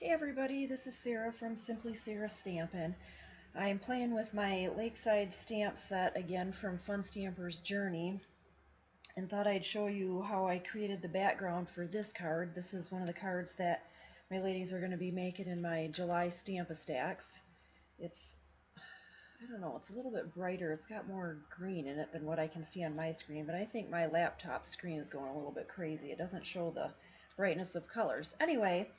Hey everybody, this is Sarah from Simply Sarah Stampin'. I'm playing with my Lakeside stamp set again from Fun Stamper's Journey and thought I'd show you how I created the background for this card. This is one of the cards that my ladies are going to be making in my July Stamp-A-Stacks. It's, I don't know, it's a little bit brighter. It's got more green in it than what I can see on my screen, but I think my laptop screen is going a little bit crazy. It doesn't show the brightness of colors. Anyway,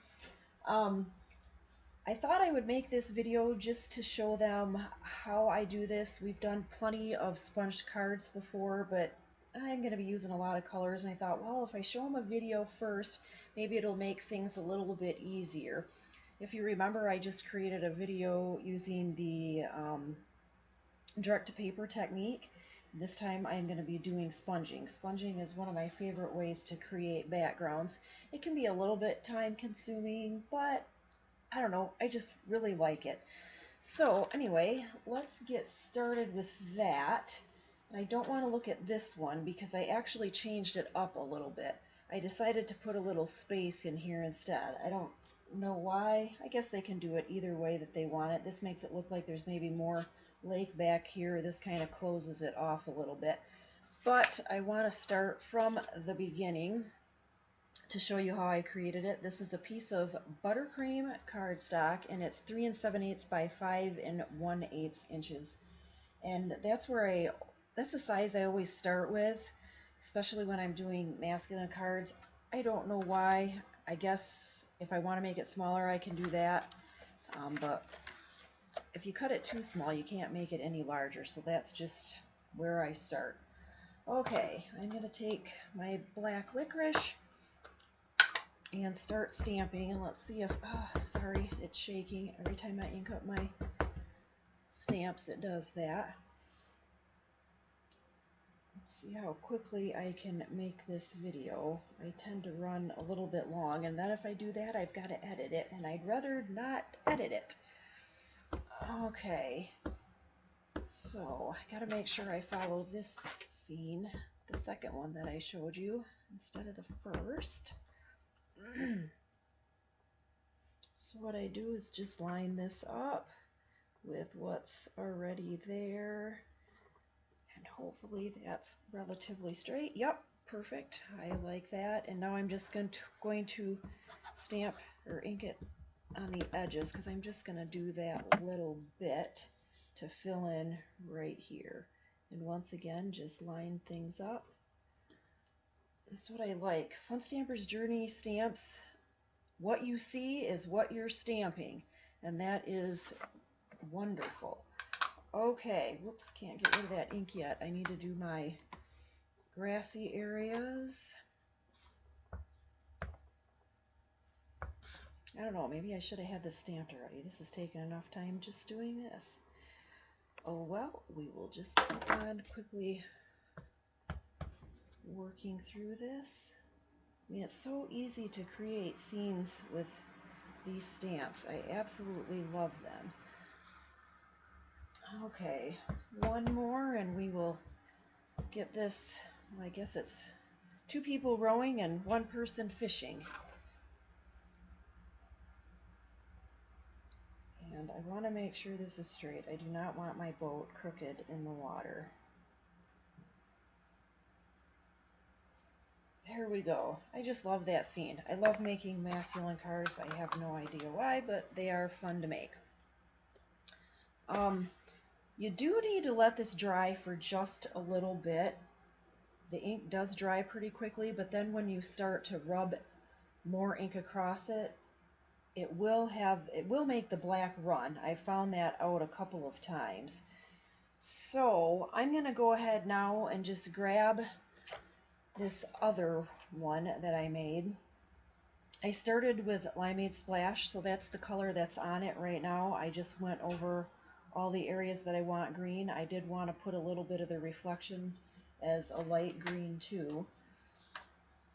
I thought I would make this video just to show them how I do this. We've done plenty of sponged cards before, but I'm going to be using a lot of colors, and I thought, well, if I show them a video first, maybe it'll make things a little bit easier. If you remember, I just created a video using the direct-to-paper technique. This time I'm going to be doing sponging. Sponging is one of my favorite ways to create backgrounds. It can be a little bit time-consuming, but I don't know, I just really like it. So anyway, let's get started with that. I don't want to look at this one because I actually changed it up a little bit. I decided to put a little space in here instead. I don't know why. I guess they can do it either way that they want it. This makes it look like there's maybe more lake back here. This kind of closes it off a little bit. But I want to start from the beginning to show you how I created it. This is a piece of buttercream cardstock, and it's 3 7/8 by 5 1/8 inches. And that's the size I always start with, especially when I'm doing masculine cards. I don't know why. I guess if I want to make it smaller, I can do that. But if you cut it too small, you can't make it any larger. So that's just where I start. Okay, I'm going to take my black licorice and start stamping, and let's see if, sorry, it's shaking. Every time I ink up my stamps, it does that. Let's see how quickly I can make this video. I tend to run a little bit long, and then if I do that, I've got to edit it, and I'd rather not edit it. Okay, so I got to make sure I follow this scene, the second one that I showed you, instead of the first. So what I do is just line this up with what's already there, and hopefully that's relatively straight. Yep, perfect. I like that. And now I'm just going to stamp or ink it on the edges, because I'm just going to do that little bit to fill in right here. And once again, just line things up. That's what I like. Fun Stamper's Journey stamps. What you see is what you're stamping, and that is wonderful. Okay, whoops, can't get rid of that ink yet. I need to do my grassy areas. I don't know, maybe I should have had this stamped already. This is taking enough time just doing this. Oh well, we will just keep on quickly working through this. I mean, it's so easy to create scenes with these stamps. I absolutely love them. Okay, one more and we will get this. Well, I guess it's 2 people rowing and 1 person fishing. And I want to make sure this is straight. I do not want my boat crooked in the water. There we go. I just love that scene. I love making masculine cards. I have no idea why, but they are fun to make. You do need to let this dry for just a little bit. The ink does dry pretty quickly, but then when you start to rub more ink across it, it will make the black run. I found that out a couple of times. So I'm going to go ahead now and just grab this other one that I made. I started with Limeade Splash, so that's the color that's on it right now. I just went over all the areas that I want green. I did want to put a little bit of the reflection as a light green too.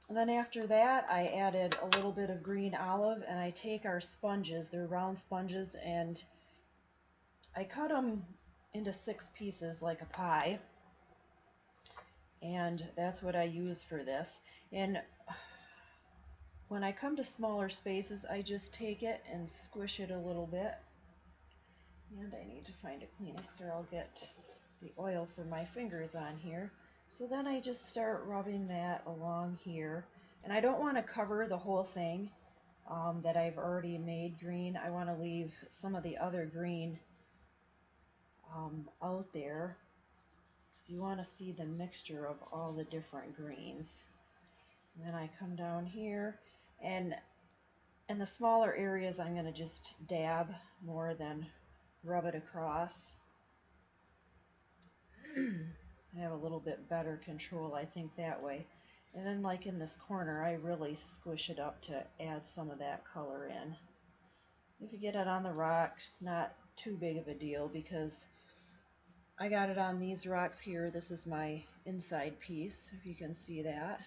And then after that, I added a little bit of green olive, and I take our sponges, they're round sponges, and I cut them into 6 pieces like a pie. And that's what I use for this. And when I come to smaller spaces, I just take it and squish it a little bit. And I need to find a Kleenex or I'll get the oil for my fingers on here. So then I just start rubbing that along here. And I don't want to cover the whole thing that I've already made green. I want to leave some of the other green out there, because you want to see the mixture of all the different greens. And then I come down here, and in the smaller areas I'm going to just dab more than rub it across. I have a little bit better control, I think, that way. And then like in this corner, I really squish it up to add some of that color in. If you get it on the rock, not too big of a deal, because I got it on these rocks here. This is my inside piece, if you can see that.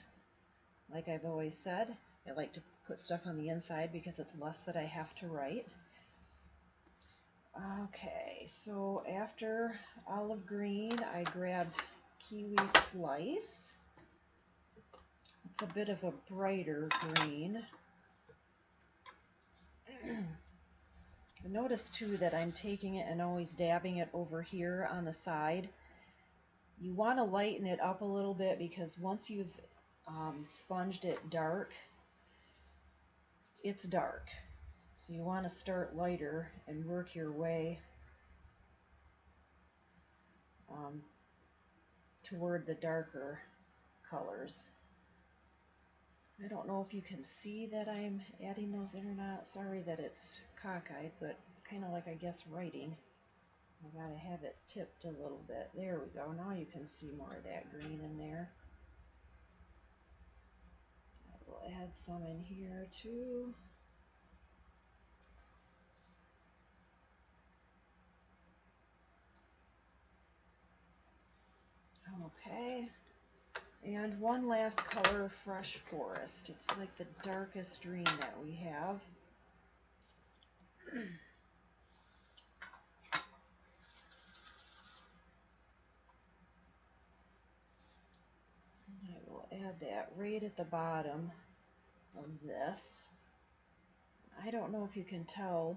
Like I've always said, I like to put stuff on the inside because it's less that I have to write. Okay, so after olive green, I grabbed kiwi slice. It's a bit of a brighter green. Notice too that I'm taking it and always dabbing it over here on the side. You want to lighten it up a little bit, because once you've sponged it dark, it's dark. So you want to start lighter and work your way toward the darker colors. I don't know if you can see that I'm adding those in or not. Sorry that it's cockeyed, but it's kind of like, I guess, writing. I gotta have it tipped a little bit. There we go. Now you can see more of that green in there. I will add some in here too. Okay. And one last color, Fresh Forest. It's like the darkest green that we have. I will add that right at the bottom of this. I don't know if you can tell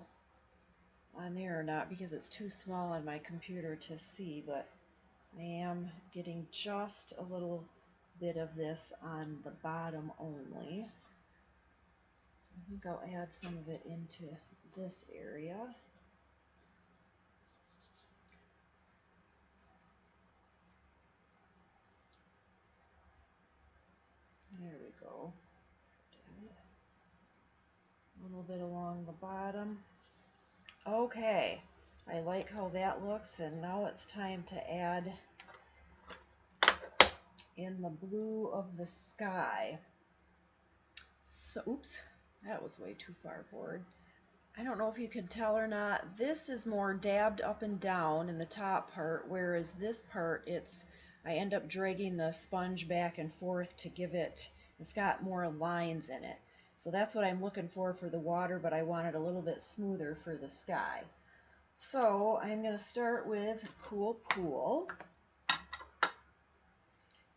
on there or not, because it's too small on my computer to see, but I am getting just a little bit of this on the bottom only. I think I'll add some of it into this area. There we go. A little bit along the bottom. Okay, I like how that looks, and now it's time to add in the blue of the sky. So, oops, that was way too far forward. I don't know if you can tell or not, this is more dabbed up and down in the top part, whereas this part, I end up dragging the sponge back and forth to give it's got more lines in it. So that's what I'm looking for the water, but I want it a little bit smoother for the sky. So I'm going to start with Cool Pool.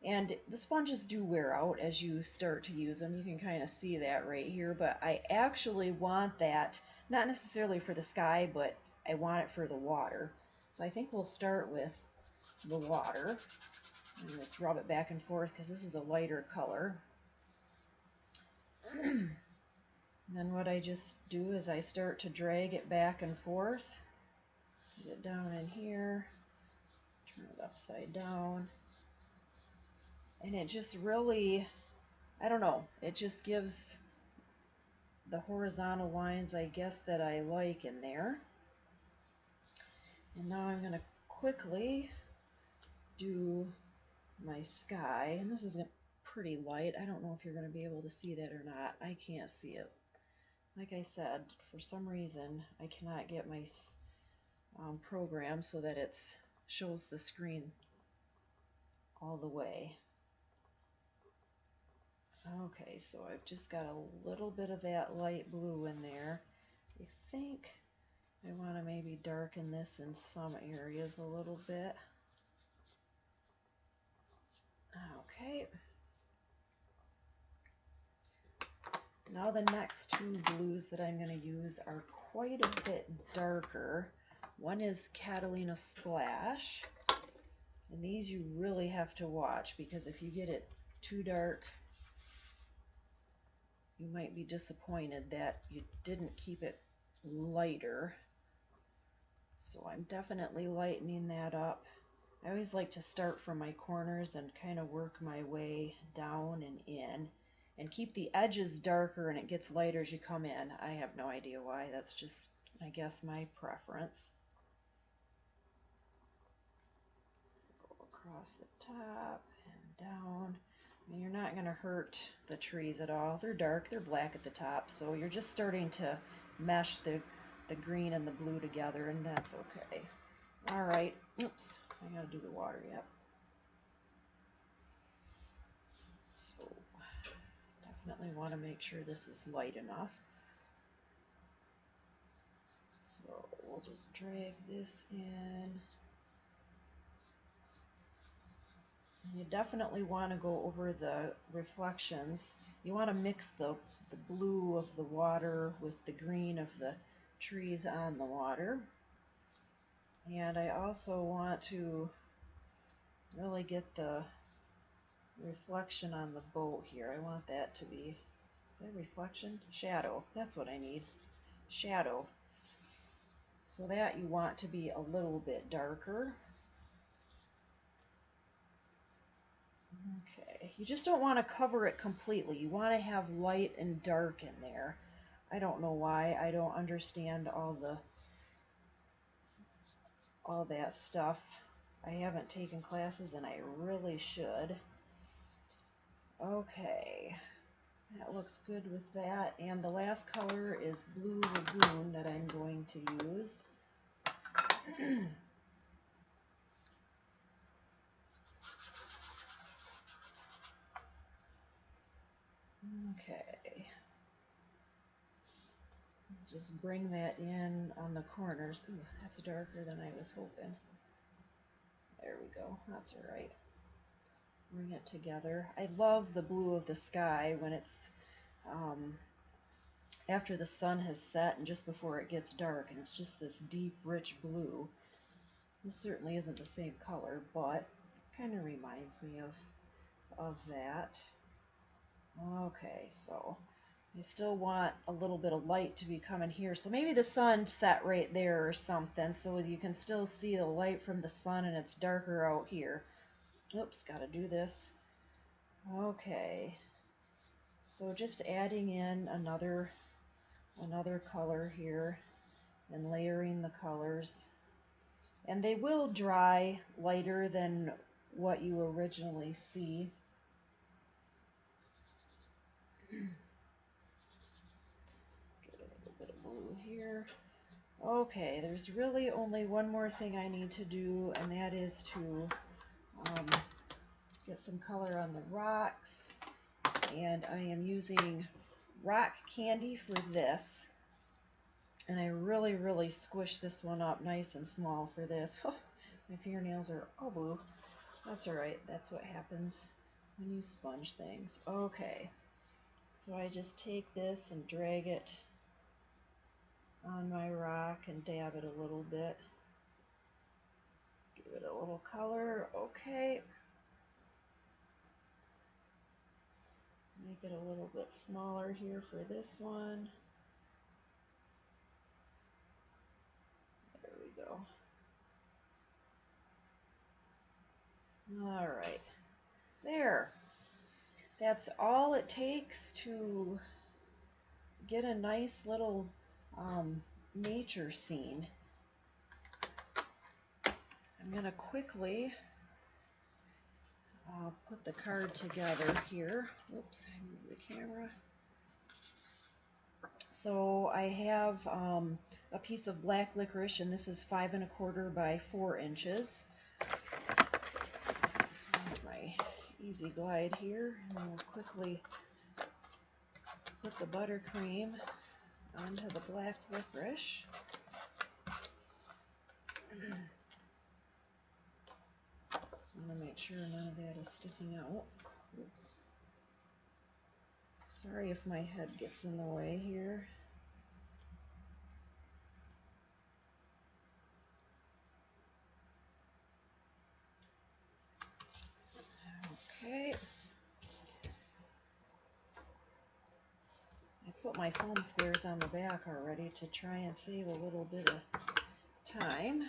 And the sponges do wear out as you start to use them. You can kind of see that right here, but I actually want that, not necessarily for the sky, but I want it for the water. So I think we'll start with the water. And just rub it back and forth, because this is a lighter color. And then what I just do is I start to drag it back and forth. Get it down in here, turn it upside down. And it just really, I don't know, it just gives the horizontal lines, I guess, that I like in there. And now I'm going to quickly do my sky, and this is pretty light. I don't know if you're going to be able to see that or not. I can't see it. Like I said, for some reason I cannot get my program so that it shows the screen all the way. Okay, so I've just got a little bit of that light blue in there. I think I want to maybe darken this in some areas a little bit. Okay. Now the next two blues that I'm going to use are quite a bit darker. One is Catalina Splash, and these you really have to watch, because if you get it too dark, you might be disappointed that you didn't keep it lighter. So I'm definitely lightening that up. I always like to start from my corners and kind of work my way down and in, and keep the edges darker and it gets lighter as you come in. I have no idea why. That's just, I guess, my preference. So go across the top and down. And you're not going to hurt the trees at all. They're dark, they're black at the top, so you're just starting to mesh the green and the blue together, and that's okay. All right, oops, I gotta do the water yet. So definitely want to make sure this is light enough. So we'll just drag this in. And you definitely want to go over the reflections. You want to mix the blue of the water with the green of the trees on the water. And I also want to really get the reflection on the boat here. I want that to be, is that reflection? Shadow. That's what I need. Shadow. So that you want to be a little bit darker. Okay, you just don't want to cover it completely. You want to have light and dark in there. I don't know why. I don't understand all that stuff. I haven't taken classes and I really should. Okay, that looks good with that. And the last color is Blue Lagoon that I'm going to use. Okay. Just bring that in on the corners. Ooh, that's darker than I was hoping. There we go. That's all right. Bring it together. I love the blue of the sky when it's after the sun has set and just before it gets dark, and it's just this deep, rich blue. This certainly isn't the same color, but kind of reminds me of that. Okay, so I still want a little bit of light to be coming here. So maybe the sun set right there or something, so you can still see the light from the sun and it's darker out here. Oops, gotta do this. Okay, so just adding in another color here and layering the colors. And they will dry lighter than what you originally see. Get a little bit of blue here. Okay, there's really only one more thing I need to do, and that is to get some color on the rocks. And I am using rock candy for this. And I really, really squish this one up nice and small for this. Oh, my fingernails are all blue. That's alright, that's what happens when you sponge things. Okay, so I just take this and drag it on my rock and dab it a little bit. Give it a little color, okay. Make it a little bit smaller here for this one. There we go. Alright, there. That's all it takes to get a nice little nature scene. I'm going to quickly put the card together here. Oops, I moved the camera. So I have a piece of black licorice, and this is 5 1/4 by 4 inches. My Easy Glide here, and we'll quickly put the buttercream onto the black licorice. Just want to make sure none of that is sticking out. Oops. Sorry if my head gets in the way here. Okay. I put my foam squares on the back already to try and save a little bit of time.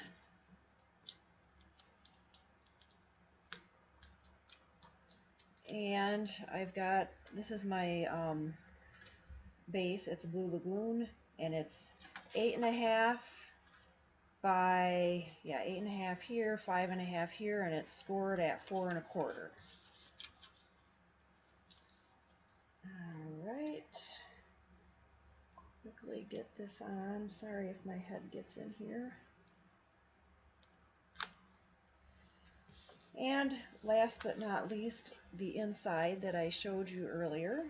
And I've got, this is my base. It's Blue Lagoon, and it's 8.5 by, yeah, 8.5 here, 5.5 here, and it's scored at 4 1/4. All right. Quickly get this on. Sorry if my head gets in here. And last but not least, the inside that I showed you earlier.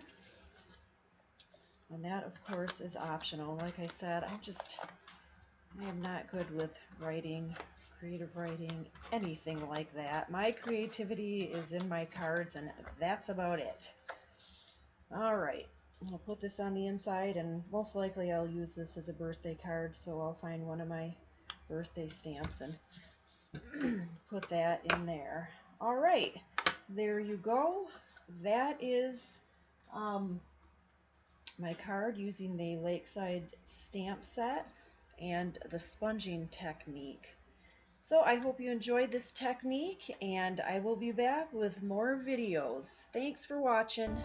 And that, of course, is optional. Like I said, I am not good with writing, creative writing, anything like that. My creativity is in my cards, and that's about it. All right, I'll put this on the inside, and most likely I'll use this as a birthday card, so I'll find one of my birthday stamps and put that in there. All right, there you go. That is my card using the Lakeside stamp set and the sponging technique. So I hope you enjoyed this technique, and I will be back with more videos. Thanks for watching.